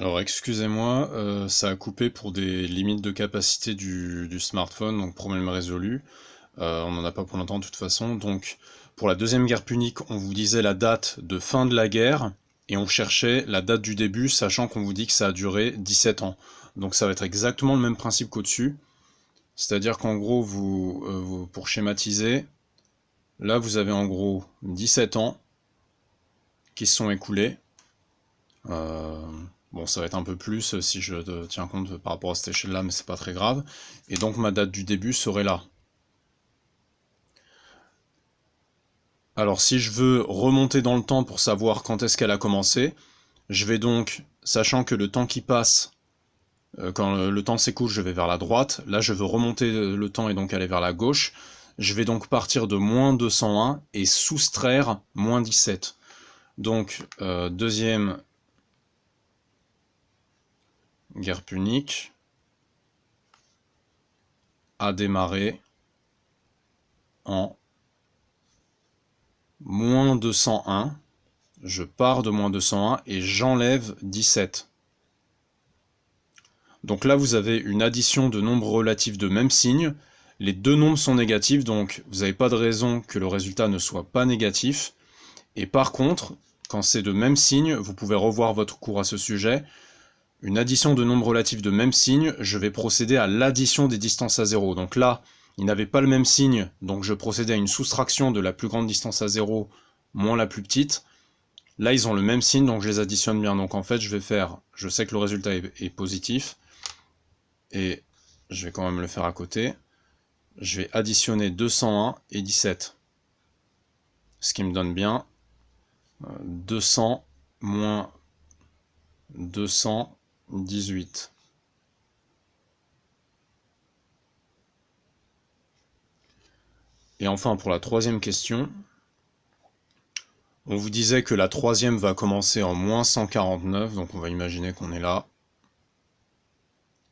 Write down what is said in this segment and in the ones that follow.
Alors excusez-moi, ça a coupé pour des limites de capacité du smartphone, donc problème résolu. On n'en a pas pour longtemps de toute façon. Donc pour la deuxième guerre punique, on vous disait la date de fin de la guerre, et on cherchait la date du début, sachant qu'on vous dit que ça a duré 17 ans. Donc ça va être exactement le même principe qu'au-dessus. C'est-à-dire qu'en gros, pour schématiser, là vous avez en gros 17 ans qui se sont écoulés. Bon, ça va être un peu plus si je tiens compte par rapport à cette échelle-là, mais c'est pas très grave. Et donc ma date du début serait là. Alors si je veux remonter dans le temps pour savoir quand est-ce qu'elle a commencé, je vais donc, sachant que le temps qui passe, quand le temps s'écoule, je vais vers la droite. Là, je veux remonter le temps et donc aller vers la gauche. Je vais donc partir de moins 201 et soustraire moins 17. Donc, deuxième guerre punique a démarré en moins 201. Je pars de moins 201 et j'enlève 17. Donc là, vous avez une addition de nombres relatifs de même signe. Les deux nombres sont négatifs, donc vous n'avez pas de raison que le résultat ne soit pas négatif. Et par contre, quand c'est de même signe, vous pouvez revoir votre cours à ce sujet. Une addition de nombres relatifs de même signe, je vais procéder à l'addition des distances à 0. Donc là, ils n'avaient pas le même signe, donc je procédais à une soustraction de la plus grande distance à 0 moins la plus petite. Là, ils ont le même signe, donc je les additionne bien. Donc en fait, je sais que le résultat est positif, et je vais quand même le faire à côté. Je vais additionner 201 et 17. Ce qui me donne bien 200 moins 218. Et enfin, pour la troisième question, on vous disait que la troisième va commencer en moins 149, donc on va imaginer qu'on est là.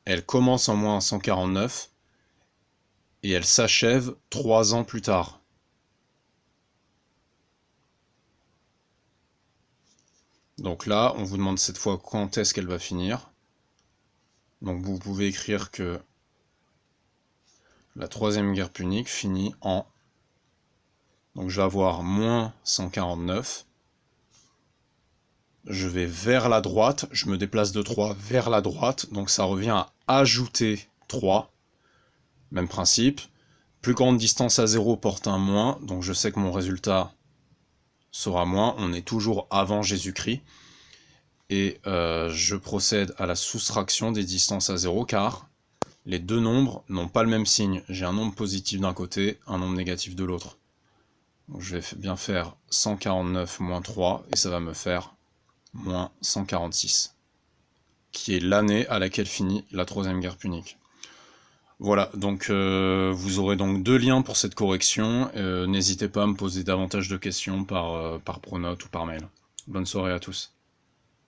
Elle commence en moins 149 et elle s'achève 3 ans plus tard. Donc là, on vous demande cette fois quand est-ce qu'elle va finir. Donc vous pouvez écrire que la troisième guerre punique finit en... Donc je vais avoir moins 149. Je vais vers la droite, je me déplace de 3 vers la droite, donc ça revient à ajouter 3. Même principe. Plus grande distance à 0 porte un moins, donc je sais que mon résultat sera moins. On est toujours avant Jésus-Christ. Et je procède à la soustraction des distances à 0, car les deux nombres n'ont pas le même signe. J'ai un nombre positif d'un côté, un nombre négatif de l'autre. Donc je vais bien faire 149 moins 3, et ça va me faire moins 146, qui est l'année à laquelle finit la troisième guerre punique. Voilà, donc vous aurez donc 2 liens pour cette correction. N'hésitez pas à me poser davantage de questions par Pronote ou par mail. Bonne soirée à tous.